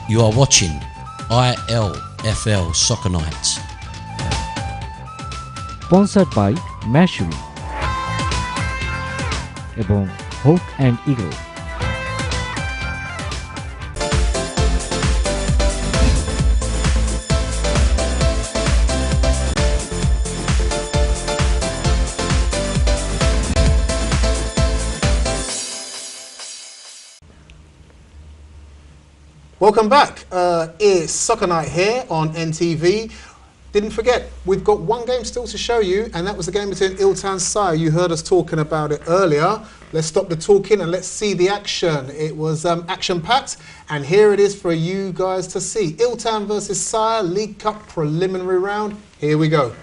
You are watching ILFL Soccer Nights. Sponsored by Mashuri এবং Hawk and Eagle. Welcome back. It's Soccer Night here on NTV. Didn't forget, we've got one game still to show you, and that was the game between Iltan Sire. You heard us talking about it earlier. Let's stop the talking and let's see the action. It was action-packed, and here it is for you guys to see. Iltan versus Sire, League Cup preliminary round. Here we go.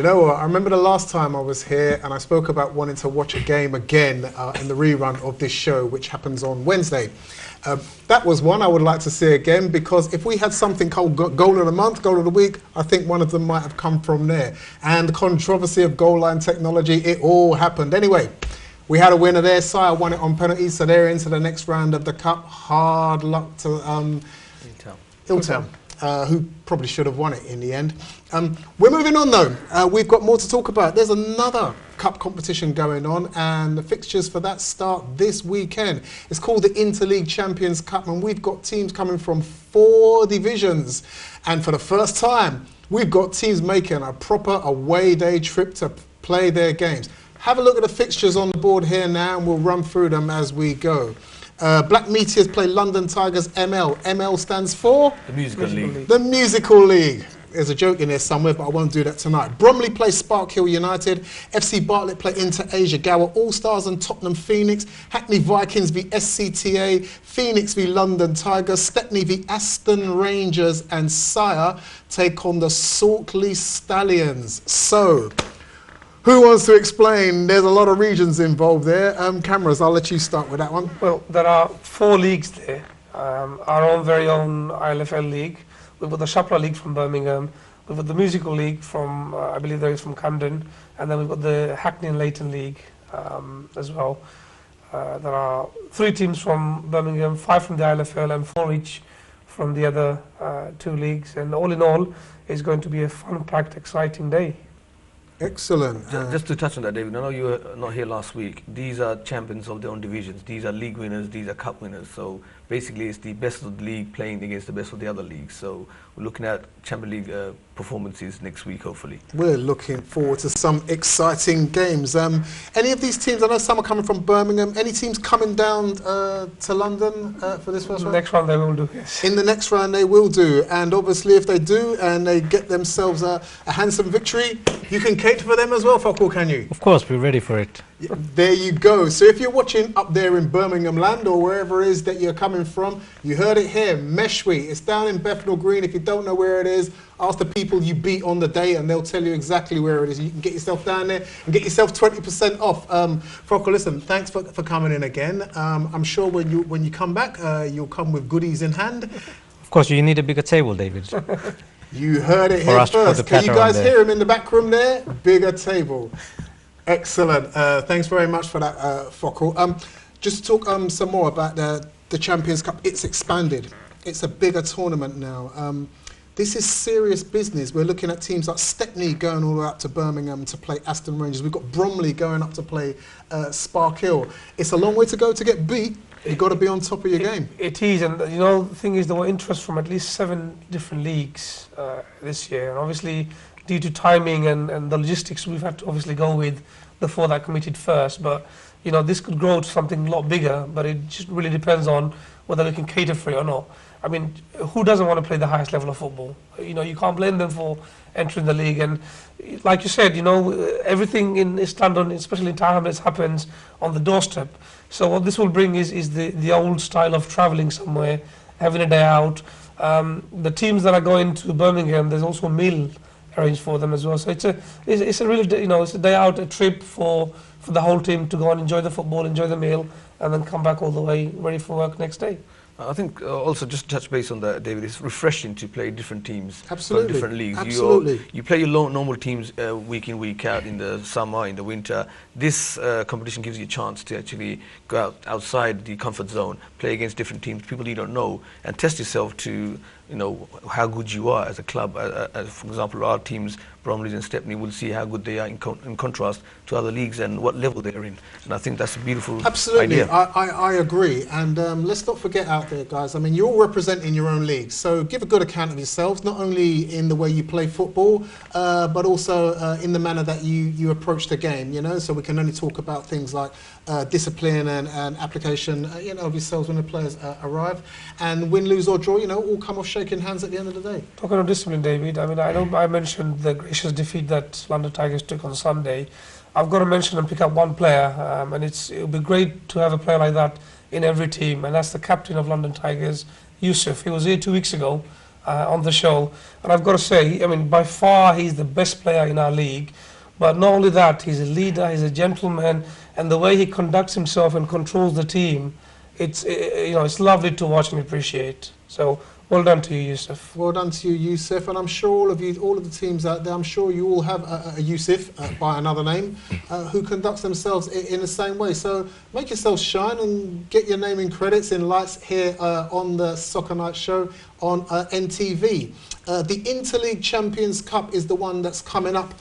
you know what? I remember the last time I was here and I spoke about wanting to watch a game again in the rerun of this show, which happens on Wednesday. That was one I would like to see again, because if we had something called Goal of the Month, Goal of the Week, I think one of them might have come from there. And the controversy of goal line technology, it all happened. Anyway, we had a winner there. Sire won it on penalties, so they're into the next round of the Cup. Hard luck to ILFL. Who probably should have won it in the end. We're moving on though. We've got more to talk about. There's another cup competition going on, and the fixtures for that start this weekend. It's called the Interleague Champions Cup, and we've got teams coming from 4 divisions. And for the first time, we've got teams making a proper away day trip to play their games. Have a look at the fixtures on the board here now, and we'll run through them as we go. Black Meteors play London Tigers ML. ML stands for? The Musical League. The Musical League. There's a joke in there somewhere, but I won't do that tonight. Bromley play Spark Hill United. FC Bartlett play Inter Asia Gower All-Stars and Tottenham Phoenix. Hackney Vikings v SCTA. Phoenix v London Tigers. Stepney v Aston Rangers. And Sire take on the Saltley Stallions. So, who wants to explain? There's a lot of regions involved there. Cameras, I'll let you start with that one. Well, there are 4 leagues there. Our own very own ILFL league. We've got the Shapla League from Birmingham. We've got the Musical League from, I believe there is from Camden. And then we've got the Hackney and Leighton League as well. There are 3 teams from Birmingham, 5 from the ILFL and 4 each from the other 2 leagues. And all in all, it's going to be a fun-packed, exciting day. Excellent. Just to touch on that, David, I know you were not here last week. These are champions of their own divisions. These are league winners, these are cup winners. So basically it's the best of the league playing against the best of the other leagues. So we're looking at Champions League performances next week, hopefully. We're looking forward to some exciting games. Any of these teams, I know some are coming from Birmingham, any teams coming down to London for this first round? Next round they will do, yes. In the next round they will do, and obviously if they do and they get themselves a handsome victory, you can cater for them as well, Fakul, can you? Of course, we're ready for it. There you go. So if you're watching up there in Birmingham land or wherever it is that you're coming from, you heard it here, Meshwe. It's down in Bethnal Green. If you don't know where it is, ask the people you beat on the day and they'll tell you exactly where it is. You can get yourself down there and get yourself 20% off. Fakul, listen, thanks for coming in again. I'm sure when you come back, you'll come with goodies in hand. Of course, you need a bigger table, David. You heard it here first. Can you guys hear him in the back room there? Bigger table. Excellent. Thanks very much for that, Fakul. Just to talk some more about the Champions Cup. It's expanded. It's a bigger tournament now. This is serious business. We're looking at teams like Stepney going all the way up to Birmingham to play Aston Rangers. We've got Bromley going up to play Spark Hill. It's a long way to go to get beat. You've got to be on top of your game. It is, and you know, the thing is there were interest from at least 7 different leagues this year, and obviously due to timing and the logistics, we've had to obviously go with the 4 that committed first. But you know, this could grow to something a lot bigger, but it just really depends on whether we can cater for it or not. I mean, who doesn't want to play the highest level of football? You know, you can't blame them for entering the league. And like you said, you know, everything in East London, especially in Tower Hamlets, happens on the doorstep. So what this will bring is the old style of travelling somewhere, having a day out. The teams that are going to Birmingham, there's also a meal arranged for them as well. So it's a really, you know, it's a day out, a trip for the whole team to go and enjoy the football, enjoy the meal, and then come back all the way ready for work next day. I think also just to touch base on that, David, it's refreshing to play different teams from different leagues. Absolutely. You play your normal teams week in, week out in the summer, in the winter. This competition gives you a chance to actually go outside the comfort zone, play against different teams, people you don't know, and test yourself to, you know, how good you are as a club. For example, our teams, Bromley and Stepney, will see how good they are in contrast to other leagues and what level they're in. And I think that's a beautiful idea. I agree. And let's not forget out there, guys, I mean, you're all representing your own league. So give a good account of yourselves, not only in the way you play football, but also in the manner that you approach the game, you know. So we can only talk about things like discipline and application, you know, of yourselves when the players arrive. And win, lose or draw, you know, all come off shaking hands at the end of the day. Talking of discipline, David, I mean, I know I mentioned the gracious defeat that London Tigers took on Sunday. I've got to mention and pick up one player, and it would be great to have a player like that in every team, and that's the captain of London Tigers, Yusuf. He was here 2 weeks ago on the show, and I've got to say, I mean, by far he's the best player in our league. But not only that, he's a leader, he's a gentleman, and the way he conducts himself and controls the team, it's lovely to watch and appreciate. So well done to you, Yusuf. Well done to you, Yusuf, and I'm sure all of the teams out there, I'm sure you all have a Yusuf by another name who conducts themselves in the same way. So make yourself shine and get your name in credits in lights here on the Soccer Night Show on NTV. The Interleague Champions Cup is the one that's coming up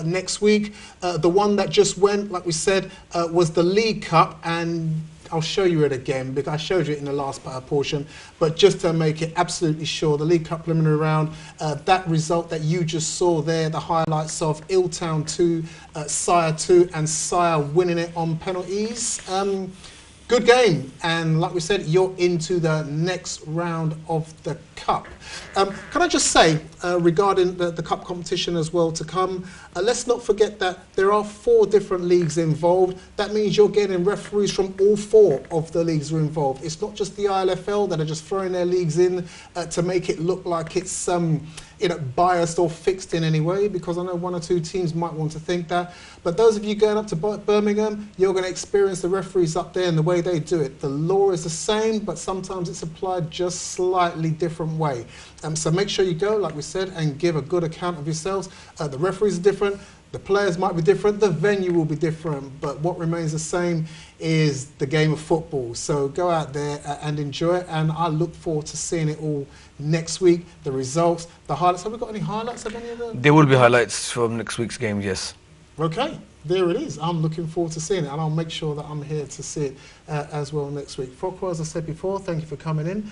next week. The one that just went, like we said, was the League Cup, and I'll show you it again because I showed you it in the last portion, but just to make it absolutely sure, the League Cup preliminary round, that result that you just saw there, the highlights of Illtown 2, Sire 2, and Sire winning it on penalties. Good game, and like we said, you're into the next round of the Cup. Can I just say, regarding the Cup competition as well to come, let's not forget that there are 4 different leagues involved. That means you're getting referees from all 4 of the leagues are involved. It's not just the ILFL that are just throwing their leagues in to make it look like it's biased or fixed in any way, because I know 1 or 2 teams might want to think that. But those of you going up to Birmingham, you're going to experience the referees up there and the way they do it. The law is the same, but sometimes it's applied just slightly different way. So make sure you go, like we said, and give a good account of yourselves. The referees are different, the players might be different, the venue will be different, but what remains the same is the game of football. So go out there and enjoy it, and I look forward to seeing it all next week, the results, the highlights. Have we got any highlights of any of them? There will be highlights from next week's game, yes. Okay, there it is. I'm looking forward to seeing it, and I'll make sure that I'm here to see it as well next week. Fokro, as I said before, thank you for coming in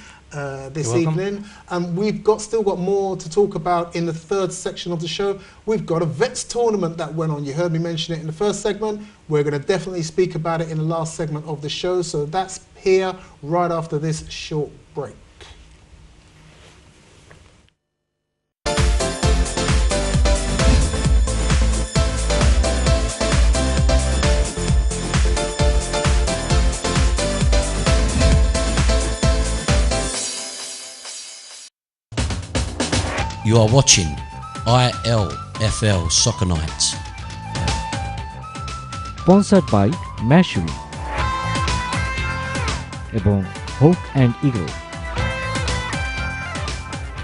this evening. We've still got more to talk about in the 3rd section of the show. We've got a Vets tournament that went on. You heard me mention it in the 1st segment. We're going to definitely speak about it in the last segment of the show. So that's here right after this short break. You are watching ILFL Soccer Night. Sponsored by Mashuri এবং Hawk and Eagle.